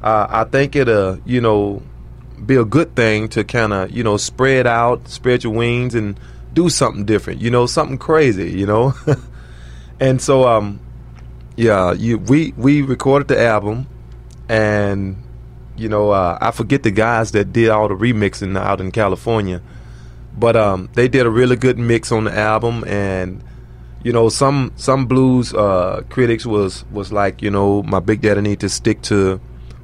I think it'll, be a good thing to kind of, spread your wings and do something different, something crazy, And so, we recorded the album, and, I forget the guys that did all the remixing out in California, but they did a really good mix on the album, and some blues critics was like, my Big Daddy need to stick to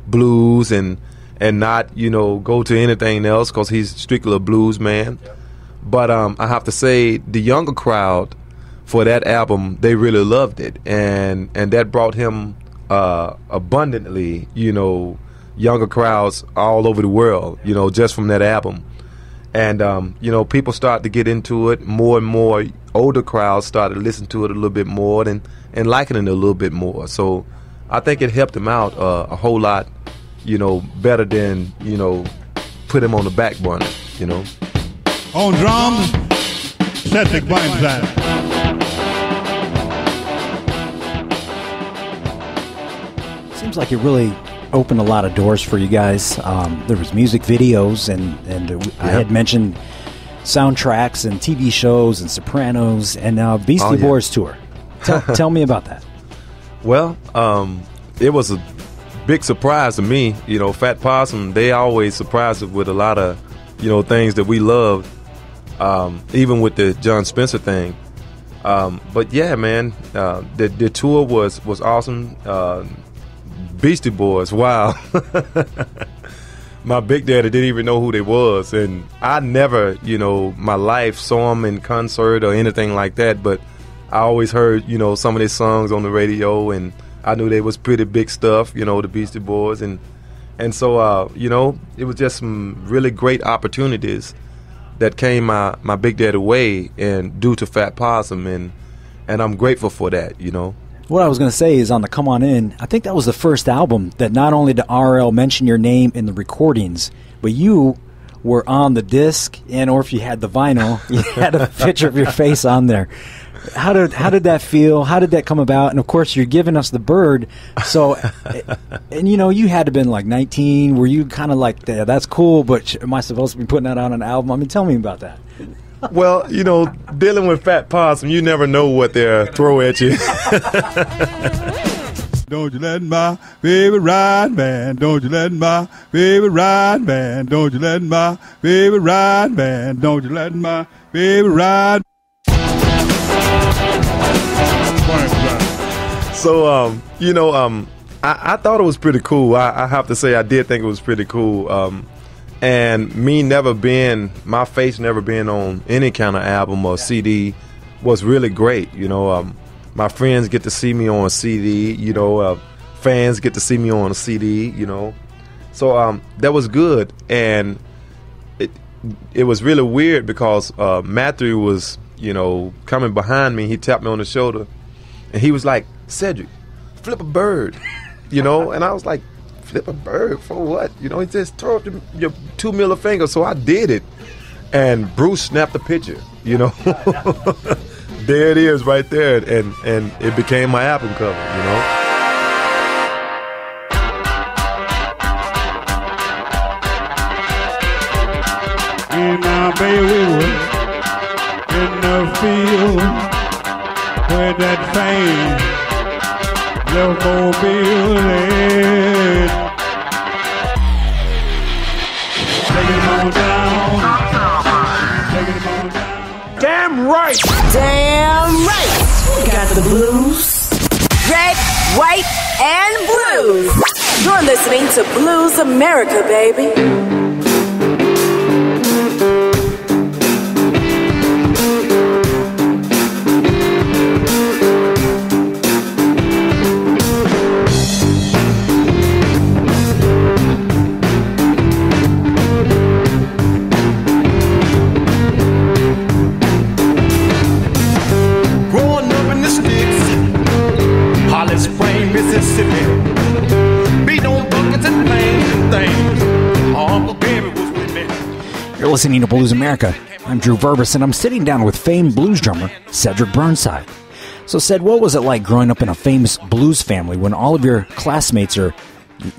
blues and not go to anything else because he's strictly a blues man. But I have to say the younger crowd for that album, they really loved it, and that brought him abundantly younger crowds all over the world just from that album. And people started to get into it more and more. Older crowds started to listen to it a little bit more and liking it a little bit more. So I think it helped him out a whole lot, better than put him on the back burner. On drums, Cedric Burnside. Seems like it really opened a lot of doors for you guys. There was music videos, and I had mentioned soundtracks and TV shows and Sopranos, and now Beastie Boys tour. Tell me about that. Well, it was a big surprise to me. Fat Possum, they always surprise us with a lot of things that we loved, even with the John Spencer thing. But yeah, man, the tour was awesome. Beastie Boys, wow. My Big Daddy didn't even know who they was, and I never, my life saw them in concert or anything like that, but I always heard, some of their songs on the radio, and I knew they was pretty big stuff, the Beastie Boys, and so, it was just some really great opportunities that came my Big Daddy way, and due to Fat Possum, and I'm grateful for that, What I was going to say is on the Come On In, I think that was the first album that not only did RL mention your name in the recordings, but you were on the disc, and or if you had the vinyl, you had a picture of your face on there. How did that feel? How did that come about? And of course, you're giving us the bird. So, and you had to have been like 19. Were you kind of like, yeah, that's cool, but am I supposed to be putting that on an album? I mean, tell me about that. Well, dealing with Fat Possum, you never know what they'll throw at you. Don't you let my baby ride, man. Don't you let my baby ride, man. Don't you let my baby ride, man. Don't you let my baby ride. So, I thought it was pretty cool. I have to say I did think it was pretty cool. And my face never being on any kind of album or CD was really great. My friends get to see me on a CD, fans get to see me on a CD, So that was good. And it was really weird because Matthew was, coming behind me. He tapped me on the shoulder and he was like, Cedric, flip a bird, and I was like, flip a bird for what? He just throw up your 2 middle finger. So I did it, and Bruce snapped the picture. There it is, right there, and it became my album cover. And now, baby, in the field where that fame left mobile head. Damn right! Damn right! We got the blues. Red, white, and blues. You're listening to Blues America, baby. You're listening to Blues America. I'm Drew Verbis, and I'm sitting down with famed blues drummer Cedric Burnside. So, Ced, what was it like growing up in a famous blues family when all of your classmates are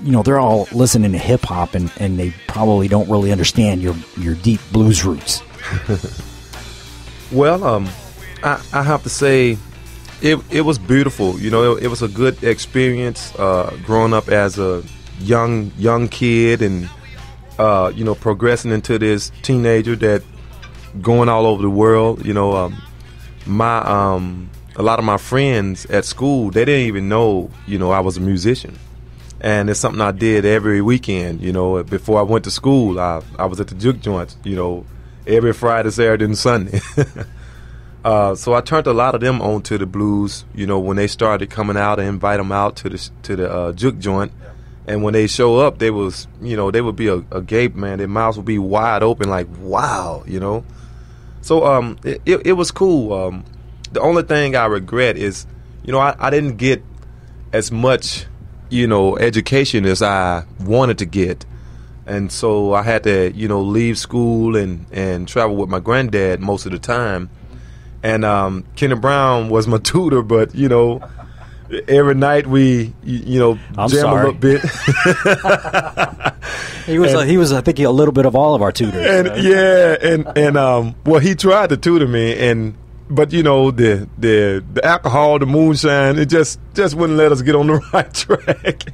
you know, they're all listening to hip hop and they probably don't really understand your deep blues roots. Well, I have to say, it was beautiful. You know, it was a good experience growing up as a young kid and you know, progressing into this teenager that going all over the world. You know, a lot of my friends at school, they didn't even know, you know, I was a musician. And it's something I did every weekend. You know, before I went to school, I was at the juke joints, you know, every Friday, Saturday, and Sunday. So I turned a lot of them onto the blues, you know, when they started coming out and invite them out to the juke joint. And when they show up, they was, you know, they would be agape, man. Their mouths would be wide open, like, wow, you know. So it was cool. The only thing I regret is, you know, I didn't get as much, you know, education as I wanted to get. And so I had to, you know, leave school and travel with my granddad most of the time. And Kenny Brown was my tutor, but, you know, every night we, you know, jam a little bit. He was, I think, a little bit of all of our tutors. And right? Yeah, and well, he tried to tutor me, but you know, the alcohol, the moonshine, it just wouldn't let us get on the right track.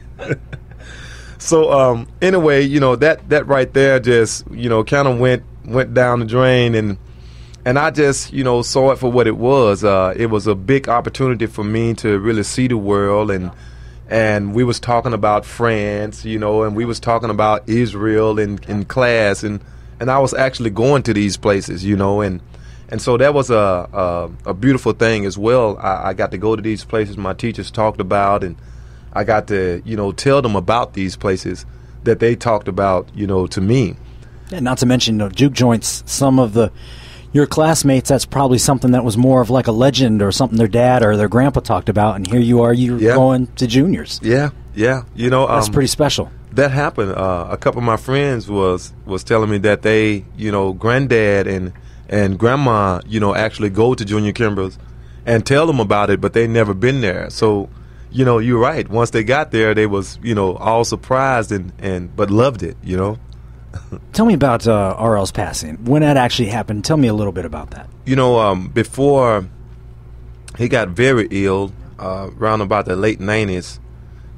So anyway, you know, that right there just, you know, kind of went down the drain, and I just, you know, saw it for what it was. It was a big opportunity for me to really see the world, and we was talking about France, you know, and we was talking about Israel in class, and I was actually going to these places, you know, and so that was a beautiful thing as well. I got to go to these places my teachers talked about, and I got to, you know, tell them about these places that they talked about, you know, to me. Yeah, not to mention, you know, juke joints, some of your classmates, that's probably something that was more of like a legend or something their dad or their grandpa talked about, and here you are, you're going to juniors. Yeah, you know. That's pretty special. That happened. A couple of my friends was telling me that they, you know, granddad and grandma, you know, actually go to Junior Kimbrough's and tell them about it, but they never been there. So, you know, you're right. Once they got there, they was, you know, all surprised but loved it, you know. Tell me about RL's passing. When that actually happened, tell me a little bit about that. You know, before he got very ill, around about the late 90s,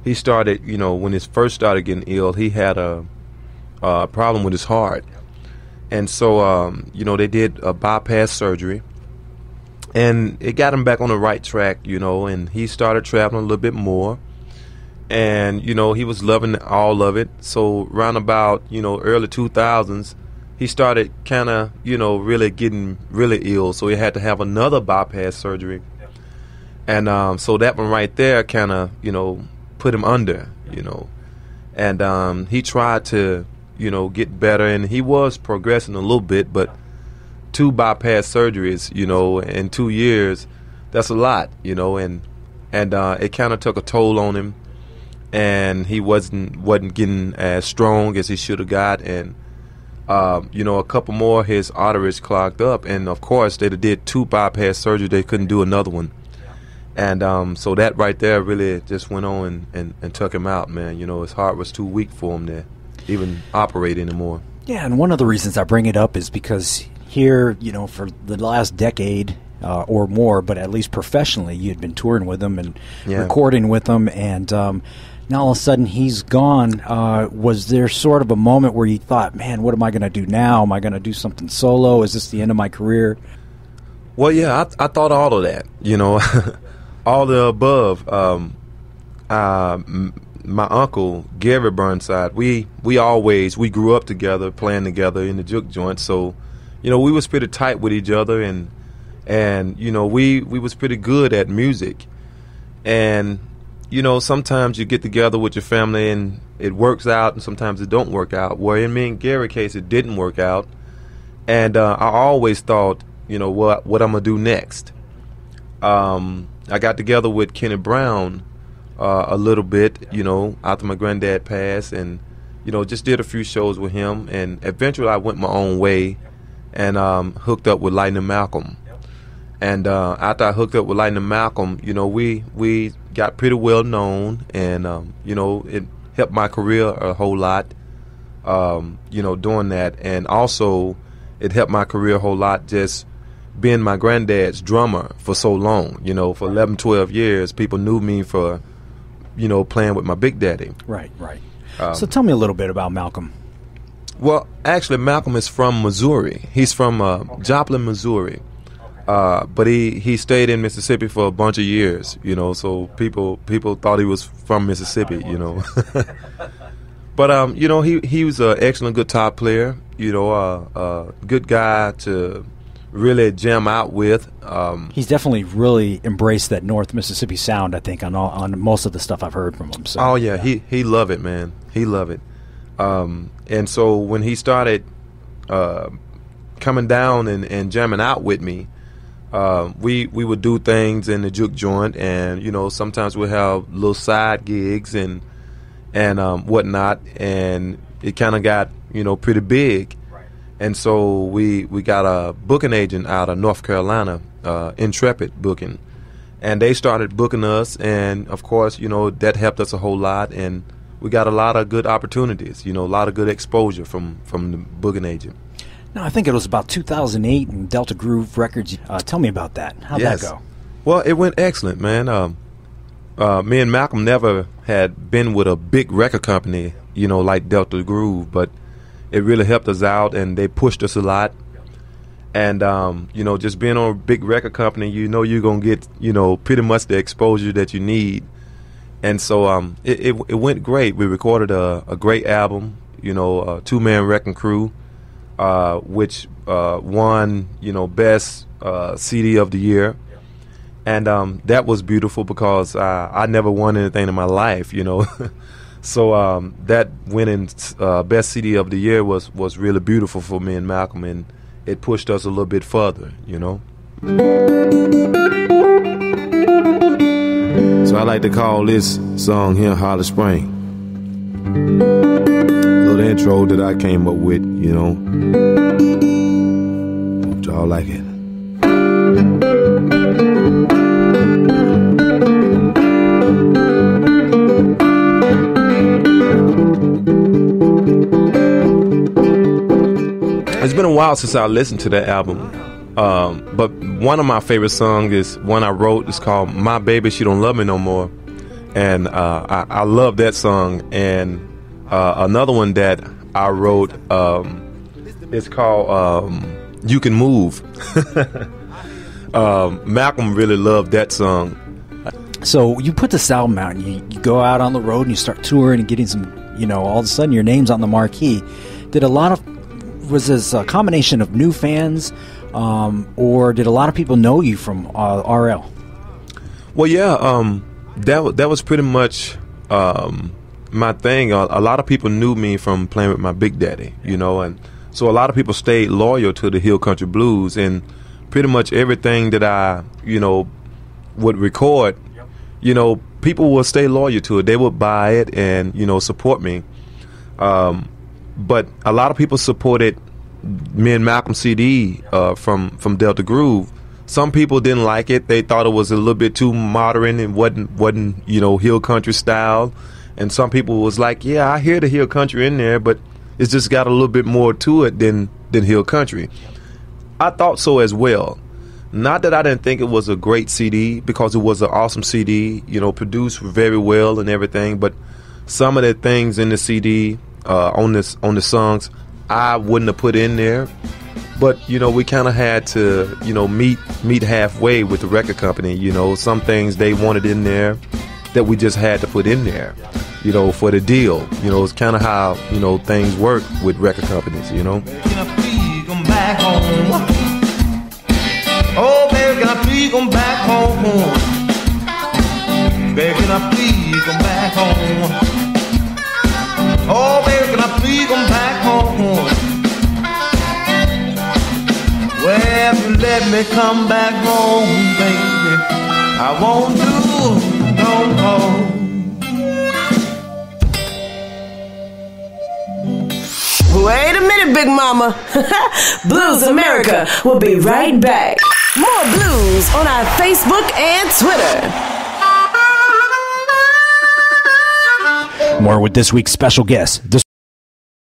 he started, you know, when he first started getting ill, he had a problem with his heart. And so, you know, they did a bypass surgery, and it got him back on the right track, you know, and he started traveling a little bit more. And, you know, he was loving all of it. So around about, you know, early 2000s, he started kind of, you know, really getting really ill. So he had to have another bypass surgery. And so that one right there kind of, you know, put him under, you know. And he tried to, you know, get better. And he was progressing a little bit. But 2 bypass surgeries, you know, in 2 years, that's a lot, you know. And it kind of took a toll on him. And he wasn't getting as strong as he should have got, and you know, a couple more, his arteries clogged up, and of course they did 2 bypass surgery. They couldn't do another one, and so that right there really just went on and took him out, man. You know, his heart was too weak for him to even operate anymore. Yeah, and one of the reasons I bring it up is because here, you know, for the last decade or more, but at least professionally, you had been touring with him and recording with him, and now all of a sudden he's gone. Was there sort of a moment where you thought, man, what am I going to do now? Am I going to do something solo? Is this the end of my career? Well, yeah, I thought all of that, you know, all the above. My uncle, Cedric Burnside, we grew up together, playing together in the juke joint. So, you know, we was pretty tight with each other, and you know, we was pretty good at music. And you know, sometimes you get together with your family and it works out, and sometimes it don't work out. Well, in me and Gary's case, it didn't work out. And I always thought, you know, what I'm going to do next. I got together with Kenny Brown a little bit, you know, after my granddad passed, and, you know, just did a few shows with him. And eventually I went my own way and hooked up with Lightning Malcolm. And after I hooked up with Lightning Malcolm, you know, we got pretty well known, and you know, helped my career a whole lot, doing that. And also, it helped my career a whole lot just being my granddad's drummer for so long. For 11, 12 years, people knew me for, playing with my Big Daddy. Right. So tell me a little bit about Malcolm. Well, actually, Malcolm is from Missouri. He's from Joplin, Missouri. But he stayed in Mississippi for a bunch of years, so people thought he was from Mississippi, But, he was an excellent guitar player, a good guy to really jam out with. He's definitely really embraced that North Mississippi sound, I think, on most of the stuff I've heard from him. So, oh, yeah, he loved it, man. He loved it. And so when he started coming down and jamming out with me, we would do things in the juke joint, and sometimes we'd have little side gigs and whatnot, and it kind of got pretty big. And so we got a booking agent out of North Carolina, Intrepid Booking, and they started booking us, and of course that helped us a whole lot, and we got a lot of good opportunities, a lot of good exposure from the booking agent. No, I think it was about 2008 in Delta Groove Records. Tell me about that. How'd that go? Well, it went excellent, man. Me and Malcolm never had been with a big record company, like Delta Groove, but it really helped us out, and they pushed us a lot. And, just being on a big record company, you're going to get, pretty much the exposure that you need. And so it went great. We recorded a great album, a two-man wrecking crew, which won, best CD of the year. And that was beautiful because I never won anything in my life, So that winning best CD of the year was really beautiful for me and Malcolm, and it pushed us a little bit further, So I like to call this song here Holly Spring. Little intro that I came up with, Hope y'all like it. It's been a while since I listened to that album, but one of my favorite songs is one I wrote. It's called My Baby, She Don't Love Me No More, and I love that song. And another one that I wrote is called You Can Move. Malcolm really loved that song. So you put this album out, and you go out on the road and you start touring and getting some, all of a sudden your name's on the marquee. Was this a combination of new fans, or did a lot of people know you from RL? Well, yeah, that was pretty much my thing. A lot of people knew me from playing with my Big Daddy, and so a lot of people stayed loyal to the Hill Country Blues, and pretty much everything that I, would record, people would stay loyal to it. They would buy it and, support me. But a lot of people supported me and Malcolm CD from Delta Groove. Some people didn't like it. They thought it was a little bit too modern and wasn't Hill Country style. And some people was like, yeah, I hear the Hill Country in there, but it's just got a little bit more to it than Hill Country. I thought so as well. Not that I didn't think it was a great CD, because it was an awesome CD, produced very well and everything. But some of the things in the CD, on the songs, I wouldn't have put in there. But we kind of had to meet halfway with the record company. Some things they wanted in there that we just had to put in there, for the deal. It's kind of how things work with record companies. Can I please come back home? Oh, baby, can I please come back home? Baby, can I please come back home? Oh, baby, can I please come back home? Well, if you let me come back home, baby, I won't do no more. Wait a minute, Big Mama. Blues America will be right back. More blues on our Facebook and Twitter. More with this week's special guest.